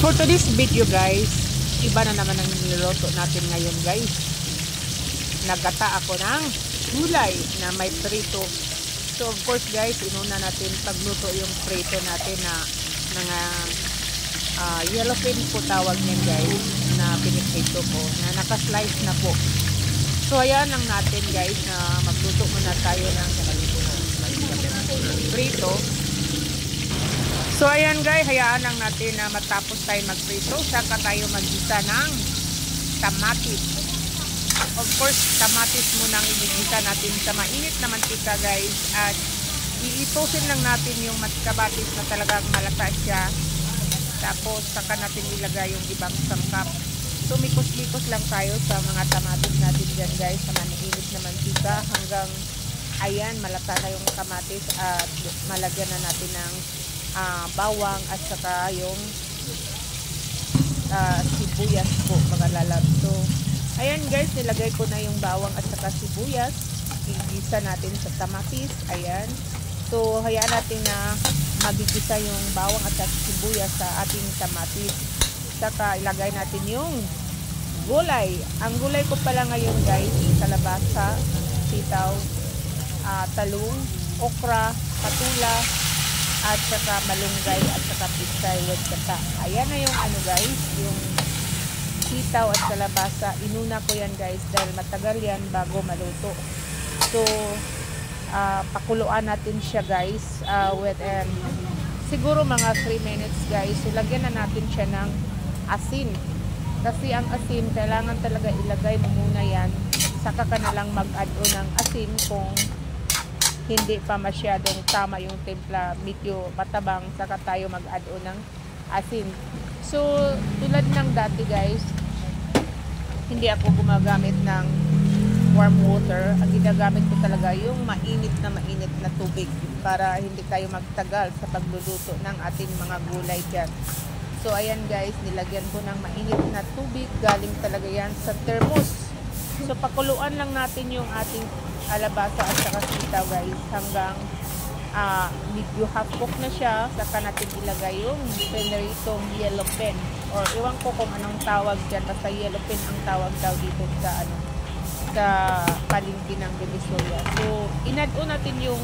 for today's video guys, iba na naman ang niluto natin ngayon guys. Nagata ako ng gulay na may prito. So of course guys, inuna natin pagluto yung prito natin na mga yellowfin po tawag niyan guys, na piniprito ko, na nakaslice na po. So ayan lang natin guys, na magluto muna tayo ng prito. So ayan guys, hayaan lang natin na matapos tayo magprito, saka tayo maggisa ng kamatis. Of course, kamatis muna ang igigisa natin sa mainit na mantika guys, at iitosin lang natin yung kamatis na talagang malata siya. Tapos saka natin ilagay yung ibang sangkap. So mikos-mikos lang tayo sa mga kamatis natin dyan guys, sa mainit na mantika hanggang ayan, malata na yung kamatis, at malagyan na natin ng bawang at saka yung sibuyas po mga lalab. So ayan guys, nilagay ko na yung bawang at saka sibuyas. Igisa natin sa kamatis. Ayan. So hayaan natin na magigisa yung bawang at saka sibuyas sa ating kamatis. Saka ilagay natin yung gulay. Ang gulay ko pala ngayon guys, kalabasa, sitaw, talong, okra, patula, at saka malunggay at saka pistay with gata. Ayan na yung ano guys, yung sitaw at kalabasa. Inuna ko yan guys dahil matagal yan bago maluto. So pakuluan natin siya guys with siguro mga 3 minutes guys. So lagyan na natin siya ng asin, kasi ang asin kailangan talaga ilagay mo muna yan, saka ka na lang mag-add-on ng asin kung hindi pa masyadong tama yung timpla, medyo matabang, saka tayo mag-add-on ng asin. So tulad ng dati guys, hindi ako gumagamit ng warm water. Ang ginagamit ko talaga yung mainit na tubig para hindi tayo magtagal sa pagluluto ng ating mga gulay dyan. So ayan guys, nilagyan ko ng mainit na tubig, galing talaga yan sa thermos. So pakuluan lang natin yung ating alabasa at saka sitaw guys hanggang medyo half cook na siya. Saka natin ilagay yung peneritong yellow pen, or iwan ko kung anong tawag dyan, basta yellow pen ang tawag daw dito sa sa palengke ng Divisoria. So in-add-on natin yung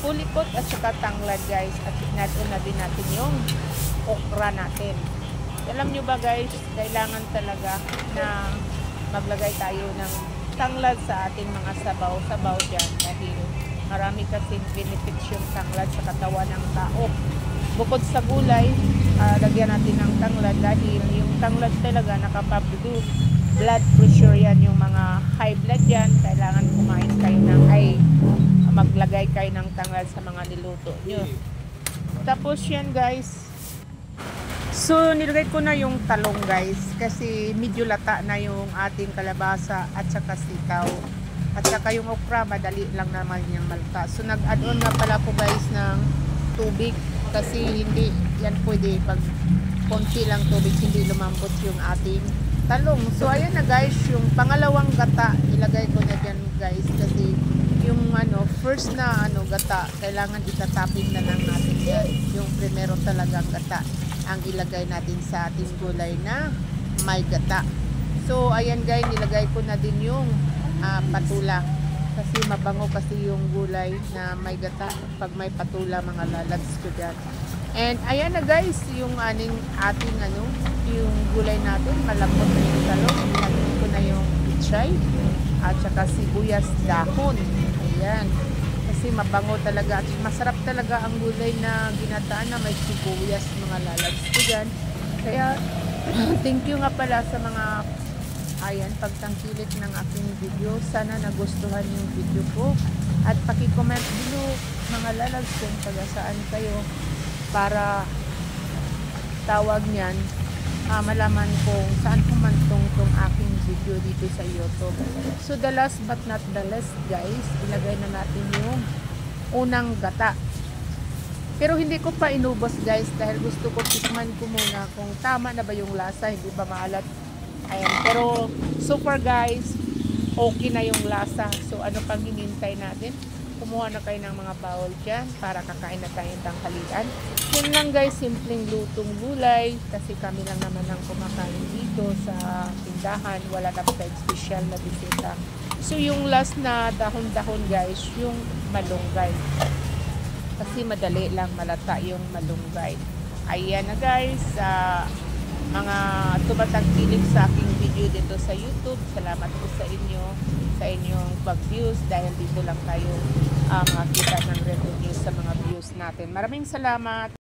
pulikot at saka tanglad guys, at in-add-on na din natin yung okra natin. Alam nyo ba guys, kailangan talaga na maglagay tayo ng tanglad sa ating mga sabaw-sabaw dyan, dahil marami kasing benefits yung tanglad sa katawan ng tao. Bukod sa gulay, lagyan natin ng tanglad, dahil yung tanglad talaga nakapaproduce blood pressure yan. Yung mga high blood yan, kailangan kumain kayo ng maglagay kayo ng tanglad sa mga niluto nyo. Tapos yan guys, so nilagay ko na yung talong guys, kasi medyo lata na yung ating kalabasa at saka sitaw. At saka yung okra, madali lang naman yung malta. So nag-add-on nga pala po guys ng tubig, kasi hindi yan pwede pag konti lang tubig, hindi lumambot yung ating talong. So ayan na guys, yung pangalawang gata ilagay ko na dyan guys, kasi yung first na gata, kailangan itatapin na lang natin yan. Yung primero talagang gata ang ilagay natin sa ating gulay na may gata. So ayan guys, nilagay ko na din yung patula, kasi mabango kasi yung gulay na may gata pag may patula mga lalabs ko dyan. And ayan na guys, yung ating yung gulay natin, malambot na yung talong. Nilagay ko na yung pichay at saka sibuyas dahon. Ayan, kasi mabango talaga at masarap talaga ang gulay na ginataan na may sibuyas mga lalabs ko dyan. Kaya thank you nga pala sa mga pagtangkilik ng aking video. Sana nagustuhan yung video ko, at paki-comment below mga lalabs kung taga saan kayo, para tawag niyan malaman kung saan humantong tong aking video dito sa YouTube. So the last but not the least guys, ilagay na natin yung unang gata. Pero hindi ko pa inubos guys, dahil gusto ko tikman ko muna kung tama na ba yung lasa, hindi ba maalat. Ayan, pero so far guys, okay na yung lasa. So ano pang hinintay natin? kumuha na kayo ng mga bowl dyan para kakain na tayong tanghalian. Yan lang guys, simpleng lutong gulay kasi kami lang naman ang kumakain dito sa tindahan. Wala naman tayong special na bisita. So yung last na dahon-dahon guys, yung malunggay. Kasi madali lang malata yung malunggay. Ayan na guys, mga tumatangkilik sa aking video dito sa YouTube. Salamat po sa inyo, sa inyong pag-views dahil dito lang tayo makita ng revenue sa mga views natin. Maraming salamat.